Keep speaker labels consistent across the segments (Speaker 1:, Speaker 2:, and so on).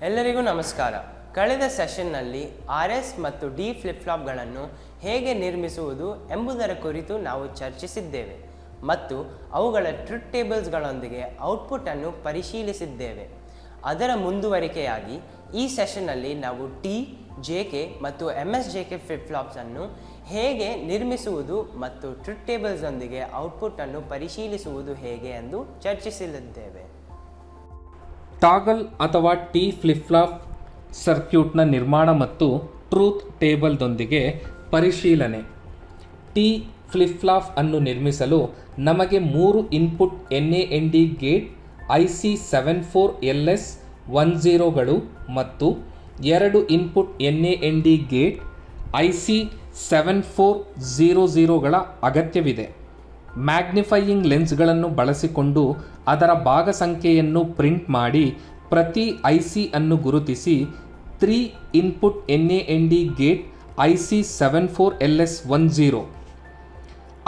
Speaker 1: ಎಲ್ಲರಿಗೂ ನಮಸ್ಕಾರ. ಕಳೆದ ಸೆಷನ್ನಲ್ಲಿ RS ಮತ್ತು D ಫ್ಲಿಪ್ ಫ್ಲಾಪ್ಗಳನ್ನು ಹೇಗೆ ನಿರ್ಮಿಸುವುದು ಎಂಬುದರ ಕುರಿತು ನಾವು ಚರ್ಚಿಸಿದ್ದೇವೆ ಮತ್ತು ಅವುಗಳ ಟ್ರುತ್ ಟೇಬಲ್ಸ್ಗಳೊಂದಿಗೆ ಔಟ್ಪುಟ್ ಅನ್ನು ಪರಿಶೀಲಿಸಿದ್ದೇವೆ. ಅದರ ಮುಂದುವರಿಕೆಯಾಗಿ ಈ ಸೆಷನ್ನಲ್ಲಿ ನಾವು T, JK ಮತ್ತು MSJK ಫ್ಲಿಪ್ ಫ್ಲಾಪ್ಸ್ ಅನ್ನು ಹೇಗೆ ನಿರ್ಮಿಸುವುದು ಮತ್ತು ಟ್ರುತ್ ಟೇಬಲ್ಸ್ನೊಂದಿಗೆ ಔಟ್ಪುಟ್ ಅನ್ನು ಪರಿಶೀಲಿಸುವುದು ಹೇಗೆ ಎಂದು ಚರ್ಚಿಸಲಿದ್ದೇವೆ.
Speaker 2: ಟಾಗಲ್ ಅಥವಾ ಟಿ ಫ್ಲಿಪ್ ಫ್ಲಾಪ್ ಸರ್ಕ್ಯೂಟ್ನ ನಿರ್ಮಾಣ ಮತ್ತು ಟ್ರೂತ್ ಟೇಬಲ್ದೊಂದಿಗೆ ಪರಿಶೀಲನೆ. ಟಿ ಫ್ಲಿಪ್ ಫ್ಲಾಪ್ ಅನ್ನು ನಿರ್ಮಿಸಲು ನಮಗೆ 3 ಇನ್ಪುಟ್ NAND ಗೇಟ್ IC74LS10ಗಳು ಮತ್ತು 2 ಇನ್ಪುಟ್ NAND ಗೇಟ್ IC7400ಗಳ ಅಗತ್ಯವಿದೆ. ಮ್ಯಾಗ್ನಿಫೈಯಿಂಗ್ ಲೆನ್ಸ್ಗಳನ್ನು ಬಳಸಿಕೊಂಡು ಅದರ ಭಾಗ ಸಂಖ್ಯೆಯನ್ನು ಪ್ರಿಂಟ್ ಮಾಡಿ ಪ್ರತಿ IC ಅನ್ನು ಗುರುತಿಸಿ 3 input NAND gate IC74LS10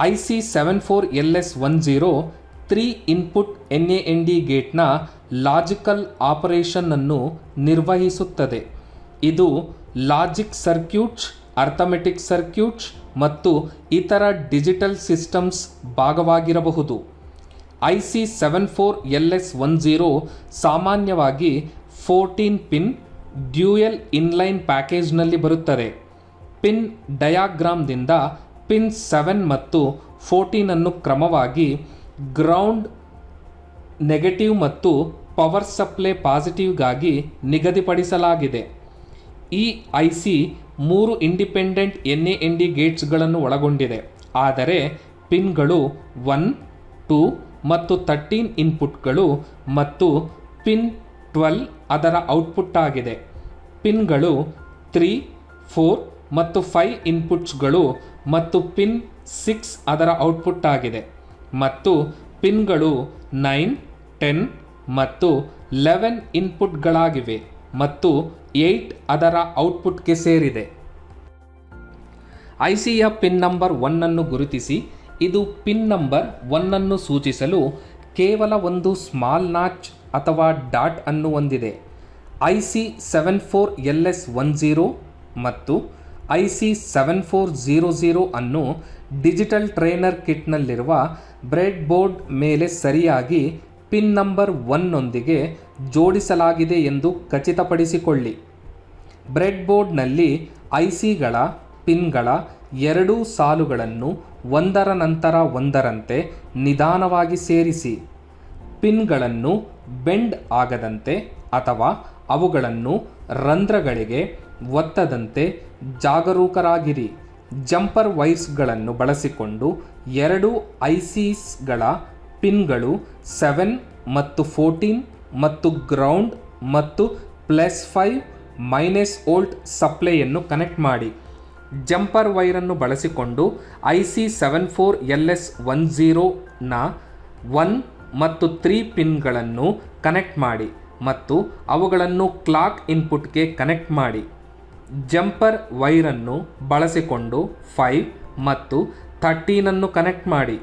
Speaker 2: IC74LS10 3 input NAND ಗೇಟ್ನ ಲಾಜಿಕಲ್ ಆಪರೇಷನ್ ಅನ್ನು ನಿರ್ವಹಿಸುತ್ತದೆ. ಇದು ಲಾಜಿಕ್ ಸರ್ಕ್ಯೂಟ್ಸ್, ಅರ್ಥಮೆಟಿಕ್ ಸರ್ಕ್ಯೂಟ್ಸ್ ಮತ್ತು ಇತರ ಡಿಜಿಟಲ್ ಸಿಸ್ಟಮ್ಸ್ ಭಾಗವಾಗಿರಬಹುದು. IC74LS10 ಸಾಮಾನ್ಯವಾಗಿ 14 ಪಿನ್ ಡ್ಯೂಯಲ್ ಇನ್ಲೈನ್ ಪ್ಯಾಕೇಜ್ನಲ್ಲಿ ಬರುತ್ತದೆ. ಪಿನ್ ಡಯಾಗ್ರಾಮ್ದಿಂದ ಪಿನ್ 7 ಮತ್ತು 14 ಅನ್ನು ಕ್ರಮವಾಗಿ ಗ್ರೌಂಡ್ ನೆಗೆಟಿವ್ ಮತ್ತು ಪವರ್ ಸಪ್ಲೈ ಪಾಸಿಟಿವ್ಗಾಗಿ ನಿಗದಿಪಡಿಸಲಾಗಿದೆ. ಈ IC 3 ಇಂಡಿಪೆಂಡೆಂಟ್ NAND ಗೇಟ್ಸ್ಗಳನ್ನು ಒಳಗೊಂಡಿದೆ, ಆದರೆ ಪಿನ್ಗಳು 1, 2 ಮತ್ತು 13 ಇನ್ಪುಟ್ಗಳು ಮತ್ತು ಪಿನ್ 12 ಅದರ ಔಟ್ಪುಟ್ ಆಗಿದೆ. ಪಿನ್ಗಳು 3, 4 ಮತ್ತು 5 ಇನ್ಪುಟ್ಸ್ಗಳು ಮತ್ತು ಪಿನ್ 6 ಅದರ ಔಟ್ಪುಟ್ ಆಗಿದೆ ಮತ್ತು ಪಿನ್ಗಳು 9, 10 ಮತ್ತು 11 ಇನ್ಪುಟ್ಗಳಾಗಿವೆ ಮತ್ತು 8 ಅದರ ಔಟ್ಪುಟ್ಗೆ ಸೇರಿದೆ. ICಯ ಪಿನ್ ನಂಬರ್ 1 ಅನ್ನು ಗುರುತಿಸಿ. ಇದು ಪಿನ್ ನಂಬರ್ 1 ಅನ್ನು ಸೂಚಿಸಲು ಕೇವಲ ಒಂದು ಸ್ಮಾಲ್ ನಾಚ್ ಅಥವಾ ಡಾಟ್ ಅನ್ನು ಹೊಂದಿದೆ. IC74LS10 ಮತ್ತು IC7400 ಅನ್ನು ಡಿಜಿಟಲ್ ಟ್ರೈನರ್ ಕಿಟ್ನಲ್ಲಿರುವ ಬ್ರೆಡ್ ಬೋರ್ಡ್ ಮೇಲೆ ಸರಿಯಾಗಿ ಪಿನ್ ನಂಬರ್ 1 ನೊಂದಿಗೆ ಜೋಡಿಸಲಾಗಿದೆ ಎಂದು ಖಚಿತಪಡಿಸಿಕೊಳ್ಳಿ. ಬ್ರೆಡ್ ಬೋರ್ಡ್ನಲ್ಲಿ ICಗಳ ಪಿನ್ಗಳ 2 ಸಾಲುಗಳನ್ನು ಒಂದರ ನಂತರ ಒಂದರಂತೆ ನಿಧಾನವಾಗಿ ಸೇರಿಸಿ. ಪಿನ್ಗಳನ್ನು ಬೆಂಡ್ ಆಗದಂತೆ ಅಥವಾ ಅವುಗಳನ್ನು ರಂಧ್ರಗಳಿಗೆ ಒತ್ತದಂತೆ ಜಾಗರೂಕರಾಗಿರಿ. ಜಂಪರ್ ವೈರ್ಸ್ಗಳನ್ನು ಬಳಸಿಕೊಂಡು 2 ICಗಳ ಪಿನ್ಗಳು 7 ಮತ್ತು 14 ಮತ್ತು ಗ್ರೌಂಡ್ ಮತ್ತು +5 ವೋಲ್ಟ್ ಸಪ್ಲೈಯನ್ನು ಕನೆಕ್ಟ್ ಮಾಡಿ. ಜಂಪರ್ ವೈರನ್ನು ಬಳಸಿಕೊಂಡು IC74LS10ನ 1 ಮತ್ತು 3 ಪಿನ್ಗಳನ್ನು ಕನೆಕ್ಟ್ ಮಾಡಿ ಮತ್ತು ಅವುಗಳನ್ನು ಕ್ಲಾಕ್ ಇನ್ಪುಟ್ಗೆ ಕನೆಕ್ಟ್ ಮಾಡಿ. ಜಂಪರ್ ವೈರನ್ನು ಬಳಸಿಕೊಂಡು 5 ಮತ್ತು 13 ಅನ್ನು ಕನೆಕ್ಟ್ ಮಾಡಿ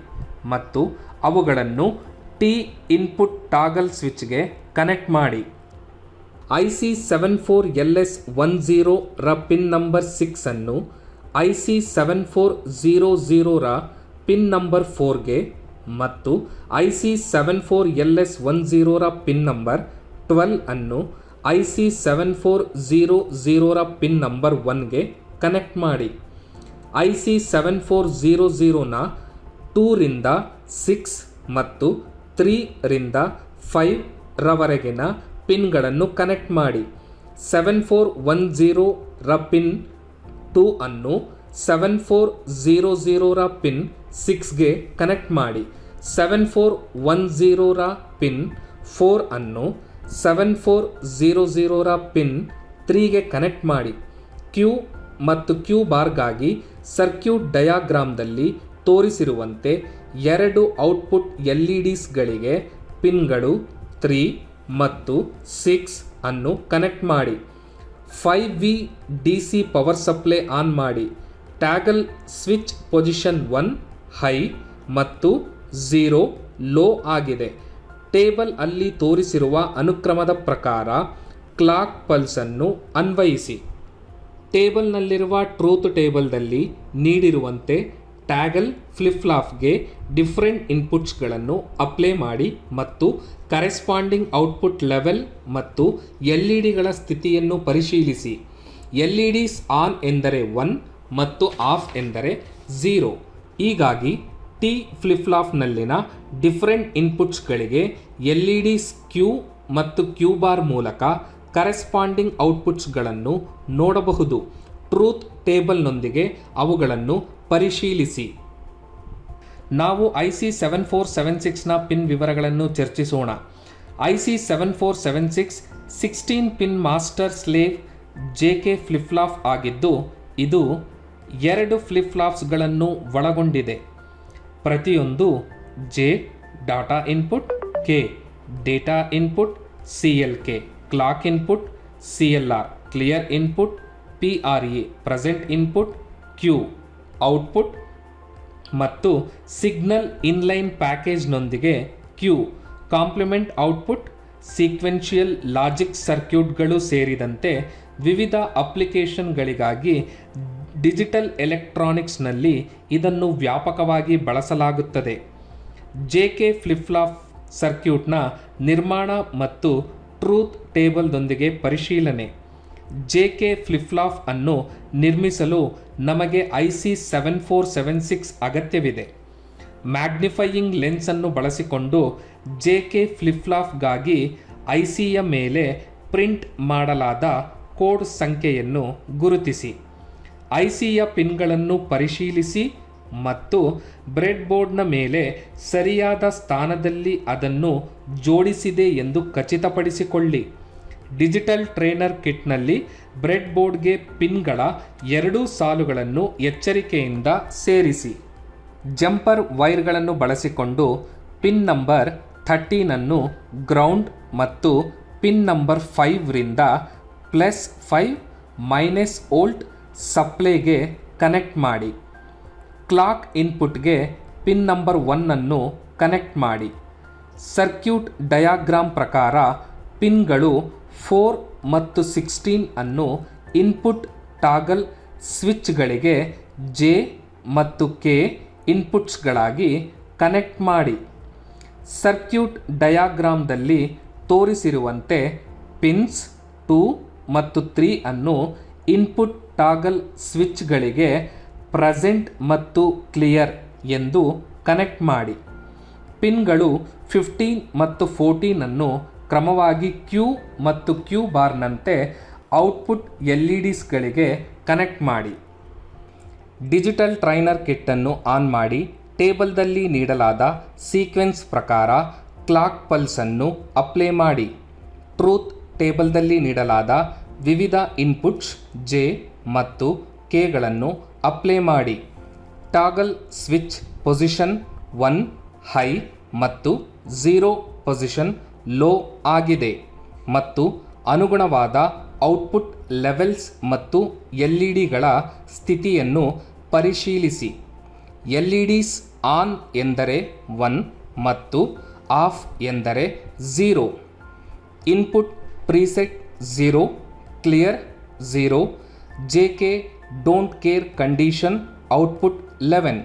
Speaker 2: ಮತ್ತು ಅವುಗಳನ್ನು T ಇನ್ಪುಟ್ ಟಾಗಲ್ ಸ್ವಿಚ್ಗೆ ಕನೆಕ್ಟ್ ಮಾಡಿ. IC74LS10 ರ ಪಿನ್ ನಂಬರ್ 6 ಅನ್ನು IC7400 ರ ಪಿನ್ ನಂಬರ್ 4ಗೆ ಮತ್ತು IC74LS10 ರ ಪಿನ್ ನಂಬರ್ 12 ಅನ್ನು IC7400 ರ ಪಿನ್ ನಂಬರ್ 1ಗೆ ಕನೆಕ್ಟ್ ಮಾಡಿ. IC7400 ನ 2 ರಿಂದ 6 ಮತ್ತು 3 ರಿಂದ 5 ರವರೆಗಿನ ಪಿನ್ಗಳನ್ನು ಕನೆಕ್ಟ್ ಮಾಡಿ. 7410 ರ ಪಿನ್ 2 ಅನ್ನು 7400 ರ ಪಿನ್ 6ಗೆ ಕನೆಕ್ಟ್ ಮಾಡಿ. 7410 ರ ಪಿನ್ 4 ಅನ್ನು 7400 ರ ಪಿನ್ 3ಗೆ ಕನೆಕ್ಟ್ ಮಾಡಿ. Q ಮತ್ತು Q ಬಾರ್ಗಾಗಿ ಸರ್ಕ್ಯೂಟ್ ಡಯಾಗ್ರಾಮ್ದಲ್ಲಿ ತೋರಿಸಿರುವಂತೆ 2 ಔಟ್ಪುಟ್ LEDಸ್ಗಳಿಗೆ ಪಿನ್ಗಳು 3 ಮತ್ತು 6 ಅನ್ನು ಕನೆಕ್ಟ್ ಮಾಡಿ. 5V DC power supply on ಮಾಡಿ. ಟ್ಯಾಗಲ್ ಸ್ವಿಚ್ ಪೊಸಿಷನ್ 1 ಹೈ ಮತ್ತು 0 ಲೋ ಆಗಿದೆ. ಟೇಬಲ್ ಅಲ್ಲಿ ತೋರಿಸಿರುವ ಅನುಕ್ರಮದ ಪ್ರಕಾರ ಕ್ಲಾಕ್ ಪಲ್ಸನ್ನು ಅನ್ವಯಿಸಿ. ಟೇಬಲ್ನಲ್ಲಿರುವ ಟ್ರೂತ್ ಟೇಬಲ್ದಲ್ಲಿ ನೀಡಿರುವಂತೆ ಟ್ಯಾಗಲ್ ಫ್ಲಿಪ್ ಫ್ಲಾಪ್ಗೆ ಡಿಫ್ರೆಂಟ್ ಇನ್ಪುಟ್ಸ್ಗಳನ್ನು ಅಪ್ಲೈ ಮಾಡಿ ಮತ್ತು ಕರೆಸ್ಪಾಂಡಿಂಗ್ ಔಟ್ಪುಟ್ ಲೆವೆಲ್ ಮತ್ತು ಎಲ್ಇಡಿಗಳ ಸ್ಥಿತಿಯನ್ನು ಪರಿಶೀಲಿಸಿ. ಎಲ್ಇಡಿಸ್ ಆನ್ ಎಂದರೆ 1 ಮತ್ತು ಆಫ್ ಎಂದರೆ 0. ಹೀಗಾಗಿ ಟಿ ಫ್ಲಿಪ್ ಫ್ಲಾಪ್ನಲ್ಲಿನ ಡಿಫ್ರೆಂಟ್ ಇನ್ಪುಟ್ಸ್ಗಳಿಗೆ ಎಲ್ಇಡಿಸ್ ಕ್ಯೂ ಮತ್ತು ಕ್ಯೂ ಬಾರ್ ಮೂಲಕ ಕರೆಸ್ಪಾಂಡಿಂಗ್ ಔಟ್ಪುಟ್ಸ್ಗಳನ್ನು ನೋಡಬಹುದು. ಟ್ರೂತ್ ಟೇಬಲ್ನೊಂದಿಗೆ ಅವುಗಳನ್ನು ಪರಿಶೀಲಿಸಿ. ನಾವು IC 7476ನ ಪಿನ್ ವಿವರಗಳನ್ನು ಚರ್ಚಿಸೋಣ. IC 7476 16 pin master slave JK flip flop ಆಗಿದ್ದು ಇದು 2 ಫ್ಲಿಪ್ ಫ್ಲಾಪ್ಸ್ಗಳನ್ನು ಒಳಗೊಂಡಿದೆ. ಪ್ರತಿಯೊಂದು J data input, K data input, CLK clock input, CLR clear input, PRE present input, Q output ಮತ್ತು ಸಿಗ್ನಲ್ ಇನ್ಲೈನ್ ಪ್ಯಾಕೇಜ್ನೊಂದಿಗೆ Q complement output, sequential logic ಸರ್ಕ್ಯೂಟ್ಗಳು ಸೇರಿದಂತೆ ವಿವಿಧ ಅಪ್ಲಿಕೇಶನ್ಗಳಿಗಾಗಿ ಡಿಜಿಟಲ್ ಎಲೆಕ್ಟ್ರಾನಿಕ್ಸ್ನಲ್ಲಿ ಇದನ್ನು ವ್ಯಾಪಕವಾಗಿ ಬಳಸಲಾಗುತ್ತದೆ. JK ಫ್ಲಿಪ್ ಫ್ಲಾಪ್ ಸರ್ಕ್ಯೂಟ್ನ ನಿರ್ಮಾಣ ಮತ್ತು ಟ್ರೂತ್ ಟೇಬಲ್ದೊಂದಿಗೆ ಪರಿಶೀಲನೆ. JK ಫ್ಲಿಪ್ ಫ್ಲಾಪ್ ಅನ್ನು ನಿರ್ಮಿಸಲು ನಮಗೆ IC 7476 ಅಗತ್ಯವಿದೆ. ಮ್ಯಾಗ್ನಿಫೈಯಿಂಗ್ ಲೆನ್ಸನ್ನು ಬಳಸಿಕೊಂಡು JK ಫ್ಲಿಪ್ ಫ್ಲಾಪ್ಗಾಗಿ ICಯ ಮೇಲೆ ಪ್ರಿಂಟ್ ಮಾಡಲಾದ ಕೋಡ್ ಸಂಖ್ಯೆಯನ್ನು ಗುರುತಿಸಿ. ICಯ ಪಿನ್ಗಳನ್ನು ಪರಿಶೀಲಿಸಿ ಮತ್ತು ಬ್ರೆಡ್ಬೋರ್ಡ್ನ ಮೇಲೆ ಸರಿಯಾದ ಸ್ಥಾನದಲ್ಲಿ ಅದನ್ನು ಜೋಡಿಸಿದೆ ಎಂದು ಖಚಿತಪಡಿಸಿಕೊಳ್ಳಿ. ಡಿಜಿಟಲ್ ಟ್ರೈನರ್ ಕಿಟ್ನಲ್ಲಿ ಬ್ರೆಡ್ಬೋರ್ಡ್ಗೆ ಪಿನ್ಗಳ 2 ಸಾಲುಗಳನ್ನು ಎಚ್ಚರಿಕೆಯಿಂದ ಸೇರಿಸಿ. ಜಂಪರ್ ವೈರ್ಗಳನ್ನು ಬಳಸಿಕೊಂಡು ಪಿನ್ ನಂಬರ್ 13 ಗ್ರೌಂಡ್ ಮತ್ತು ಪಿನ್ ನಂಬರ್ 5ರಿಂದ +5 ವೋಲ್ಟ್ ಸಪ್ಲೈಗೆ ಕನೆಕ್ಟ್ ಮಾಡಿ. ಕ್ಲಾಕ್ ಇನ್ಪುಟ್ಗೆ ಪಿನ್ ನಂಬರ್ 1 ಕನೆಕ್ಟ್ ಮಾಡಿ. ಸರ್ಕ್ಯೂಟ್ ಡಯಾಗ್ರಾಮ್ ಪ್ರಕಾರ ಪಿನ್ಗಳು 4 ಮತ್ತು 16 ಇನ್ಪುಟ್ ಟಾಗಲ್ ಸ್ವಿಚ್ಗಳಿಗೆ J ಮತ್ತು K ಇನ್ಪುಟ್ಸ್ಗಳಾಗಿ ಕನೆಕ್ಟ್ ಮಾಡಿ. ಸರ್ಕ್ಯೂಟ್ ಡಯಾಗ್ರಾಮ್ದಲ್ಲಿ ತೋರಿಸಿರುವಂತೆ ಪಿನ್ಸ್ 2 ಮತ್ತು 3 ಇನ್ಪುಟ್ ಟಾಗಲ್ ಸ್ವಿಚ್ಗಳಿಗೆ ಪ್ರೆಸೆಂಟ್ ಮತ್ತು ಕ್ಲಿಯರ್ ಎಂದು ಕನೆಕ್ಟ್ ಮಾಡಿ. ಪಿನ್ಗಳು 15 ಮತ್ತು 14 ಕ್ರಮವಾಗಿ Q ಮತ್ತು Q ಬಾರ್ನಂತೆ ಔಟ್ಪುಟ್ LEDಸ್ಗಳಿಗೆ ಕನೆಕ್ಟ್ ಮಾಡಿ. ಡಿಜಿಟಲ್ ಟ್ರೈನರ್ ಕಿಟ್ಟನ್ನು ಆನ್ ಮಾಡಿ ಟೇಬಲ್ದಲ್ಲಿ ನೀಡಲಾದ ಸೀಕ್ವೆನ್ಸ್ ಪ್ರಕಾರ ಕ್ಲಾಕ್ ಪಲ್ಸನ್ನು ಅಪ್ಲೈ ಮಾಡಿ. ಟ್ರೂತ್ ಟೇಬಲ್ದಲ್ಲಿ ನೀಡಲಾದ ವಿವಿಧ ಇನ್ಪುಟ್ಸ್ J ಮತ್ತು Kಗಳನ್ನು ಅಪ್ಲೈ ಮಾಡಿ. ಟಾಗಲ್ ಸ್ವಿಚ್ ಪೊಸಿಷನ್ 1 ಹೈ ಮತ್ತು 0 ಪೊಸಿಷನ್ ಲೋ ಆಗಿದೆ ಮತ್ತು ಅನುಗುಣವಾದ ಔಟ್ಪುಟ್ ಲೆವೆಲ್ಸ್ ಮತ್ತು LEDಗಳ ಸ್ಥಿತಿಯನ್ನು ಪರಿಶೀಲಿಸಿ. LEDs ಆನ್ ಎಂದರೆ 1 ಮತ್ತು ಆಫ್ ಎಂದರೆ 0. Input preset 0 clear 0. JK don't care condition output 11.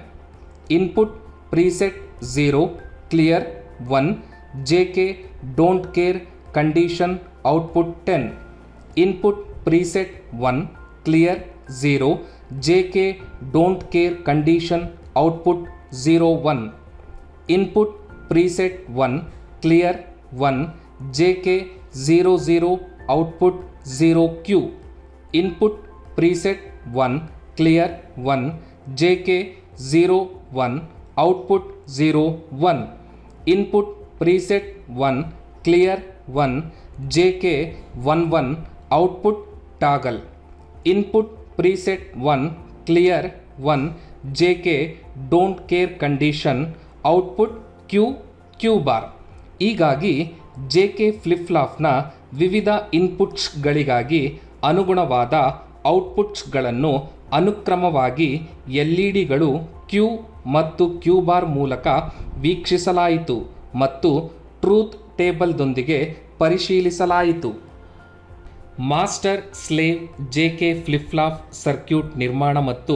Speaker 2: Input preset 0 clear 1. JK don't care condition output 10. Input preset 1 clear 0. JK don't care condition output 01. Input preset 1 clear 1. JK 00 output 0Q. Input preset 1 clear 1. JK 01 output 01. Input preset 1 clear 1. JK 11 output toggle. Input preset 1 clear 1. JK don't care condition output Q bar. ಹೀಗಾಗಿ JK flip ಫ್ಲಾಪ್ನ ವಿವಿಧ ಇನ್ಪುಟ್ಸ್ಗಳಿಗಾಗಿ ಅನುಗುಣವಾದ ಔಟ್ಪುಟ್ಸ್ಗಳನ್ನು ಅನುಕ್ರಮವಾಗಿ LEDಗಳು Q ಮತ್ತು Q bar ಮೂಲಕ ವೀಕ್ಷಿಸಲಾಯಿತು ಮತ್ತು ಟ್ರೂತ್ ಟೇಬಲ್ದೊಂದಿಗೆ ಪರಿಶೀಲಿಸಲಾಯಿತು. Master slave JK flip flop circuit ನಿರ್ಮಾಣ ಮತ್ತು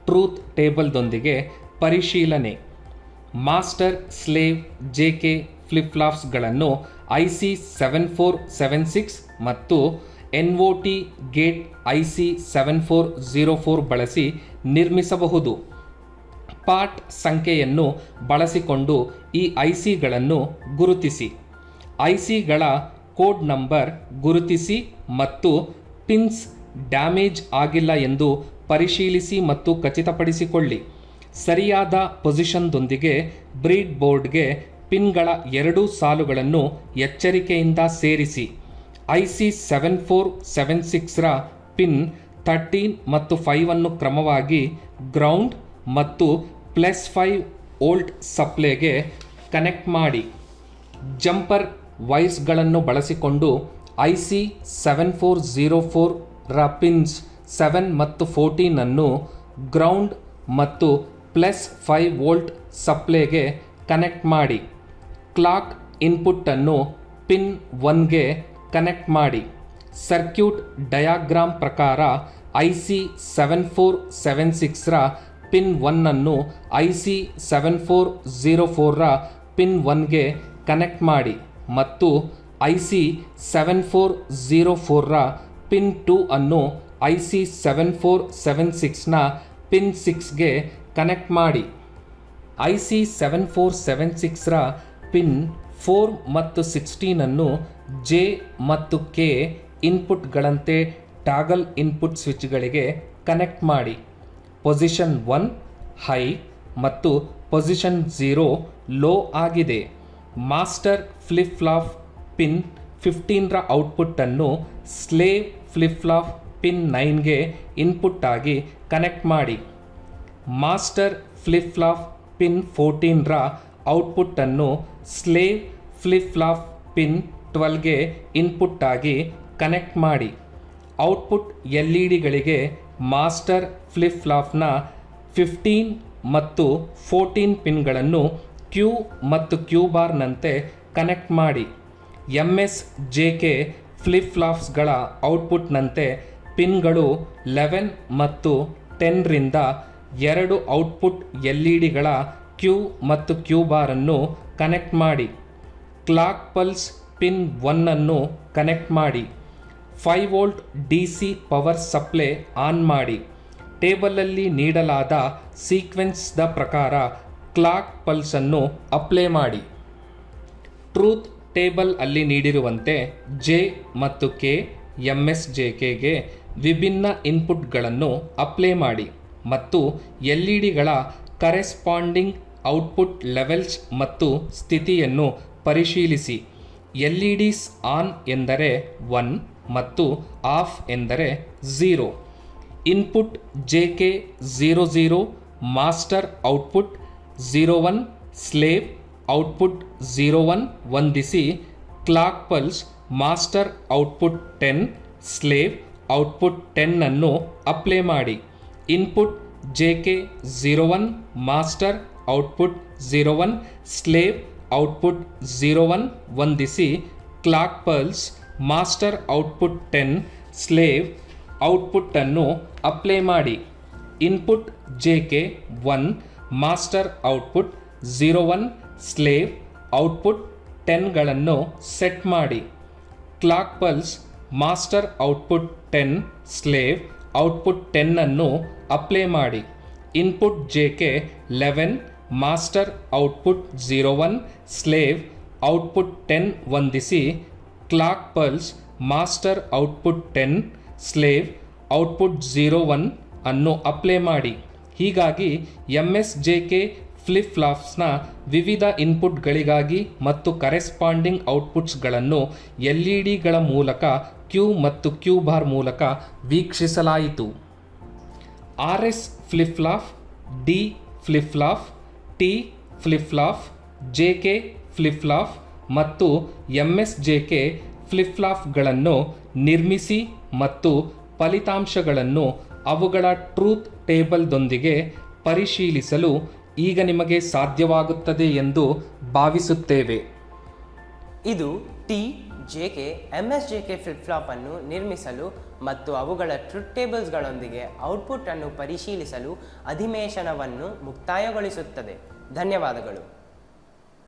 Speaker 2: ಟ್ರೂತ್ ಟೇಬಲ್ದೊಂದಿಗೆ ಪರಿಶೀಲನೆ. ಮಾಸ್ಟರ್ ಸ್ಲೇವ್ ಜೆಕೆ ಫ್ಲಿಪ್ ಫ್ಲಾಪ್ಸ್ಗಳನ್ನು IC 7476 ಮತ್ತು NOT ಗೇಟ್ IC 7404 ಬಳಸಿ ನಿರ್ಮಿಸಬಹುದು. ಪಾರ್ಟ್ ಸಂಖ್ಯೆಯನ್ನು ಬಳಸಿಕೊಂಡು ಈ ICಗಳನ್ನು ಗುರುತಿಸಿ. ICಗಳ ಕೋಡ್ ನಂಬರ್ ಗುರುತಿಸಿ ಮತ್ತು ಪಿನ್ಸ್ ಡ್ಯಾಮೇಜ್ ಆಗಿಲ್ಲ ಎಂದು ಪರಿಶೀಲಿಸಿ ಮತ್ತು ಖಚಿತಪಡಿಸಿಕೊಳ್ಳಿ. ಸರಿಯಾದ ಪೊಸಿಷನ್ದೊಂದಿಗೆ ಬ್ರೀಡ್ ಬೋರ್ಡ್ಗೆ ಪಿನ್ಗಳ 2 ಸಾಲುಗಳನ್ನು ಎಚ್ಚರಿಕೆಯಿಂದ ಸೇರಿಸಿ. IC 7476ರ ಪಿನ್ 13 ಮತ್ತು 5 ಅನ್ನು ಕ್ರಮವಾಗಿ ಗ್ರೌಂಡ್ ಮತ್ತು +5 ವೋಲ್ಟ್ ಸಪ್ಲೈಗೆ ಕನೆಕ್ಟ್ ಮಾಡಿ. ಜಂಪರ್ ವೈರ್ಸ್ಗಳನ್ನು ಬಳಸಿಕೊಂಡು IC 7404ರ ಪಿನ್ಸ್ 7 ಮತ್ತು 14 ಅನ್ನು ಗ್ರೌಂಡ್ ಮತ್ತು +5 ವೋಲ್ಟ್ ಸಪ್ಲೈಗೆ ಕನೆಕ್ಟ್ ಮಾಡಿ. ಕ್ಲಾಕ್ ಇನ್ಪುಟ್ಟನ್ನು ಪಿನ್ 1ಗೆ ಕನೆಕ್ಟ್ ಮಾಡಿ. ಸರ್ಕ್ಯೂಟ್ ಡಯಾಗ್ರಾಮ್ ಪ್ರಕಾರ IC 7476ರ ಪಿನ್ 1 ಅನ್ನು IC 7404ರ ಪಿನ್ 1ಗೆ ಕನೆಕ್ಟ್ ಮಾಡಿ ಮತ್ತು IC 7404ರ ಪಿನ್ 2 ಅನ್ನು IC 7476ನ ಪಿನ್ 6ಗೆ ಕನೆಕ್ಟ್ ಮಾಡಿ. IC 7476ರ ಪಿನ್ 4 ಮತ್ತು 16 ಅನ್ನು J ಮತ್ತು K ಇನ್ಪುಟ್ಗಳಂತೆ ಟಾಗಲ್ ಇನ್ಪುಟ್ ಸ್ವಿಚ್ಗಳಿಗೆ ಕನೆಕ್ಟ್ ಮಾಡಿ. ಪೊಸಿಷನ್ 1 ಹೈ ಮತ್ತು ಪೊಸಿಷನ್ 0 ಲೋ ಆಗಿದೆ. ಮಾಸ್ಟರ್ ಫ್ಲಿಪ್ ಫ್ಲಾಪ್ ಪಿನ್ 15ರ ಔಟ್ಪುಟ್ಟನ್ನು ಸ್ಲೇವ್ ಫ್ಲಿಪ್ ಫ್ಲಾಪ್ ಪಿನ್ 9ಗೆ ಇನ್ಪುಟ್ ಆಗಿ ಕನೆಕ್ಟ್ ಮಾಡಿ. ಮಾಸ್ಟರ್ ಫ್ಲಿಪ್ ಫ್ಲಾಪ್ ಪಿನ್ 14ರ ಔಟ್ಪುಟ್ಟನ್ನು ಸ್ಲೇವ್ ಫ್ಲಿಪ್ ಫ್ಲಾಪ್ ಪಿನ್ 12ಗೆ ಇನ್ಪುಟ್ ಆಗಿ ಕನೆಕ್ಟ್ ಮಾಡಿ. ಔಟ್ಪುಟ್ LEDಗಳಿಗೆ ಮಾಸ್ಟರ್ ಫ್ಲಿಪ್ ಫ್ಲಾಪ್ನ 15 ಮತ್ತು 14 ಪಿನ್ಗಳನ್ನು Q ಮತ್ತು Q ಬಾರ್ನಂತೆ ಕನೆಕ್ಟ್ ಮಾಡಿ. MSJK ಫ್ಲಿಪ್ ಫ್ಲಾಪ್ಸ್ಗಳ ಔಟ್ಪುಟ್ನಂತೆ ಪಿನ್ಗಳು 11 ಮತ್ತು 10ರಿಂದ 2 ಔಟ್ಪುಟ್ LEDಗಳ Q ಮತ್ತು Q ಬಾರನ್ನು ಕನೆಕ್ಟ್ ಮಾಡಿ. ಕ್ಲಾಕ್ ಪಲ್ಸ್ ಪಿನ್ 1 ಅನ್ನು ಕನೆಕ್ಟ್ ಮಾಡಿ. 5 volt DC power supply on ಮಾಡಿ. ಟೇಬಲಲ್ಲಿ ನೀಡಲಾದ ಸೀಕ್ವೆನ್ಸ್ದ ಪ್ರಕಾರ ಕ್ಲಾಕ್ ಪಲ್ಸನ್ನು ಅಪ್ಲೈ ಮಾಡಿ. ಟ್ರೂತ್ ಟೇಬಲ್ ಅಲ್ಲಿ ನೀಡಿರುವಂತೆ J ಮತ್ತು K MSJKಗೆ ವಿಭಿನ್ನ ಇನ್ಪುಟ್ಗಳನ್ನು ಅಪ್ಲೈ ಮಾಡಿ ಮತ್ತು LEDಗಳ ಕರೆಸ್ಪಾಂಡಿಂಗ್ ಔಟ್ಪುಟ್ ಲೆವೆಲ್ಸ್ ಮತ್ತು ಸ್ಥಿತಿಯನ್ನು ಪರಿಶೀಲಿಸಿ. LEDs ಆನ್ ಎಂದರೆ 1 ಮತ್ತು ಆಫ್ ಎಂದರೆ 0. Input JK00 master output 01 slave output 01 ಹೊಂದಿಸಿ. Clock pulse master output 10 slave output 10 ಅನ್ನು ಅಪ್ಲೈ ಮಾಡಿ. Input JK01 master output 01 slave output 01 ಹೊಂದಿಸಿ. Clock pulse master output 10 slave ಔಟ್ಪುಟ್ಟನ್ನು ಅಪ್ಲೈ ಮಾಡಿ. Input JK1 master output 01 slave output 10ಗಳನ್ನು set ಮಾಡಿ. Clock pulse master output 10 slave output 10 ಅನ್ನು apply ಮಾಡಿ. Input JK11 master output 01 slave output 10 ಹೊಂದಿಸಿ. Clock pulse master output 10 slave output 01 ಅನ್ನು apply ಮಾಡಿ. ಹೀಗಾಗಿ MSJK ಫ್ಲಿಪ್ ಫ್ಲಾಪ್ಸ್ನ ವಿವಿಧ ಇನ್ಪುಟ್ಗಳಿಗಾಗಿ ಮತ್ತು ಕರೆಸ್ಪಾಂಡಿಂಗ್ ಔಟ್ಪುಟ್ಸ್ಗಳನ್ನು LEDಗಳ ಮೂಲಕ Q ಮತ್ತು Q ಬಾರ್ ಮೂಲಕ ವೀಕ್ಷಿಸಲಾಯಿತು. RS flip flop, D flip flop, T flip flop, JK flip flap ಮತ್ತು MSJK ಫ್ಲಿಪ್ ಫ್ಲಾಪ್ಗಳನ್ನು ನಿರ್ಮಿಸಿ ಮತ್ತು ಫಲಿತಾಂಶಗಳನ್ನು ಅವುಗಳ ಟ್ರೂತ್ ಟೇಬಲ್ದೊಂದಿಗೆ ಪರಿಶೀಲಿಸಲು ಈಗ ನಿಮಗೆ ಸಾಧ್ಯವಾಗುತ್ತದೆ ಎಂದು ಭಾವಿಸುತ್ತೇವೆ.
Speaker 1: ಇದು T JK MSJK flip flop ಅನ್ನು ನಿರ್ಮಿಸಲು ಮತ್ತು ಅವುಗಳ ಟ್ರುತ್ ಟೇಬಲ್ಸ್ಗಳೊಂದಿಗೆ ಔಟ್ಪುಟ್ ಅನ್ನು ಪರಿಶೀಲಿಸಲು ಅಧಿವೇಶನವನ್ನು ಮುಕ್ತಾಯಗೊಳಿಸುತ್ತದೆ. ಧನ್ಯವಾದಗಳು.